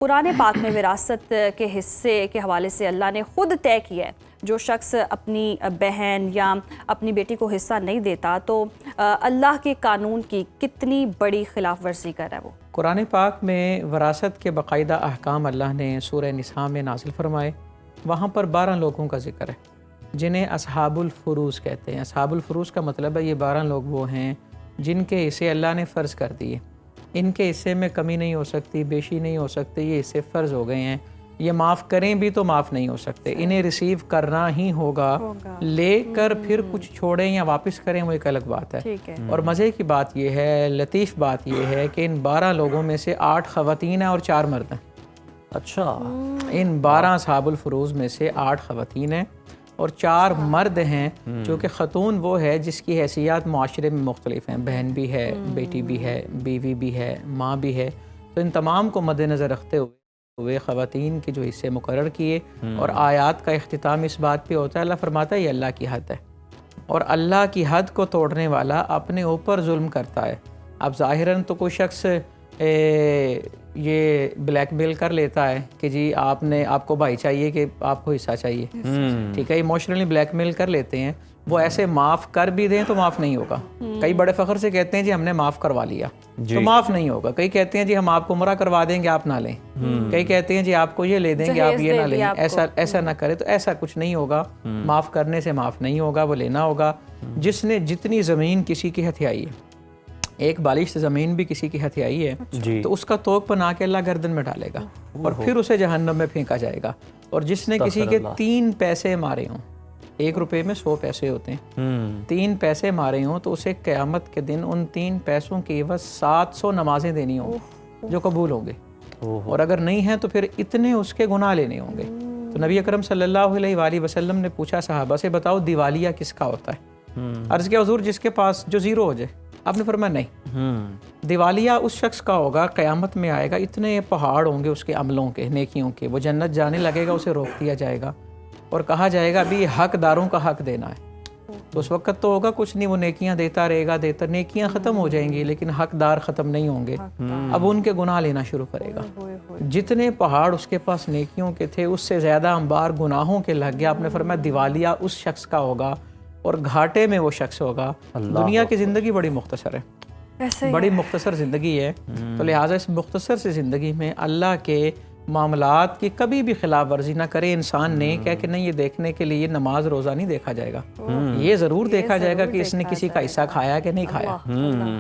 قرآن پاک میں وراثت کے حصے کے حوالے سے اللہ نے خود طے کیا ہے جو شخص اپنی بہن یا اپنی بیٹی کو حصہ نہیں دیتا تو اللہ کے قانون کی کتنی بڑی خلاف ورزی کر رہا ہے وہ۔ قرآن پاک میں وراثت کے باقاعدہ احکام اللہ نے سورہ نساء میں نازل فرمائے۔ وہاں پر 12 لوگوں کا ذکر ہے جنہیں اصحاب الفروض کہتے ہیں۔ اصحاب الفروض کا مطلب ہے یہ 12 لوگ وہ ہیں جن کے حصے اللہ نے فرض کر دیے، ان کے حصے میں کمی نہیں ہو سکتی، بیشی نہیں ہو سکتی، یہ حصے فرض ہو گئے ہیں، یہ معاف کریں بھی تو معاف نہیں ہو سکتے، انہیں ریسیو کرنا ہی ہوگا، لے کر پھر کچھ چھوڑیں یا واپس کریں وہ ایک الگ بات ہے۔ اور مزے کی بات یہ ہے، لطیف بات یہ ہے کہ ان 12 لوگوں میں سے 8 خواتین ہیں اور 4 مرد ہیں۔ اچھا، ان 12 اصحاب الفروض میں سے 8 خواتین ہیں اور 4 مرد ہیں، جو کہ خاتون وہ ہے جس کی حیثیت معاشرے میں مختلف ہیں، بہن بھی ہے، بیٹی بھی ہے، بیوی بھی ہے، ماں بھی ہے۔ تو ان تمام کو مد نظر رکھتے ہوئے خواتین کے جو حصے مقرر کیے، اور آیات کا اختتام اس بات پہ ہوتا ہے، اللہ فرماتا ہے یہ اللہ کی حد ہے، اور اللہ کی حد کو توڑنے والا اپنے اوپر ظلم کرتا ہے۔ اب ظاہراً تو کوئی شخص یہ بلیک میل کر لیتا ہے کہ جی آپ کو بھائی چاہیے کہ آپ کو حصہ چاہیے، ٹھیک ہے، ایموشنلی بلیک میل کر لیتے ہیں، وہ ایسے معاف کر بھی دیں تو معاف نہیں ہوگا۔ کئی بڑے فخر سے کہتے ہیں جی ہم نے معاف کروا لیا تو معاف نہیں ہوگا۔ کئی کہتے ہیں جی ہم آپ کو عمرہ کروا دیں گے آپ نہ لیں، کئی کہتے ہیں جی آپ کو یہ لے دیں گے آپ یہ نہ لیں، ایسا نہ کرے، تو ایسا کچھ نہیں ہوگا۔ معاف کرنے سے معاف نہیں ہوگا، وہ لینا ہوگا۔ جس نے جتنی زمین کسی کی ہتھیائی ہے، ایک بالش زمین بھی کسی کی ہتھیائی ہے تو اس کا توق بنا کے اللہ گردن میں ڈالے گا اور پھر اسے جہنم میں پھینکا جائے گا۔ اور جس نے کسی کے 3 پیسے مارے ہوں، 1 روپے میں 100 پیسے ہوتے ہیں، 3 پیسے مارے ہوں تو اسے قیامت کے دن ان 3 پیسوں کی عوض 700 نمازیں دینی ہوں جو قبول ہوں گے، اور اگر نہیں ہیں تو پھر اتنے اس کے گناہ لینے ہوں گے۔ تو نبی اکرم صلی اللہ علیہ وآلہ وسلم نے پوچھا صحابہ سے، بتاؤ دیوالیہ کس کا ہوتا ہے؟ عرض کیا حضور جس کے پاس جو زیرو ہو جائے۔ آپ نے فرمایا نہیں، دیوالیہ اس شخص کا ہوگا، قیامت میں آئے گا، اتنے پہاڑ ہوں گے اس کے عملوں کے، نیکیوں کے، وہ جنت جانے لگے گا، اسے روک دیا جائے گا اور کہا جائے گا ابھی حق داروں کا حق دینا ہے۔ تو اس وقت تو ہوگا کچھ نہیں، وہ نیکیاں دیتا رہے گا، نیکیاں ختم ہو جائیں گی لیکن حق دار ختم نہیں ہوں گے، اب ان کے گناہ لینا شروع کرے گا۔ جتنے پہاڑ اس کے پاس نیکیوں کے تھے اس سے زیادہ انبار گناہوں کے لگ گیا۔ آپ نے فرمایا دیوالیہ اس شخص کا ہوگا اور گھاٹے میں وہ شخص ہوگا۔ دنیا کی زندگی بڑی مختصر ہے، بڑی مختصر زندگی ہے، تو لہٰذا اس مختصر سی زندگی میں اللہ کے معاملات کی کبھی بھی خلاف ورزی نہ کرے انسان نے، کہہ کہ نہیں یہ دیکھنے کے لیے نماز روزہ نہیں دیکھا جائے گا، یہ ضرور دیکھا جائے گا کہ اس نے کسی کا حصہ کھایا کہ نہیں کھایا۔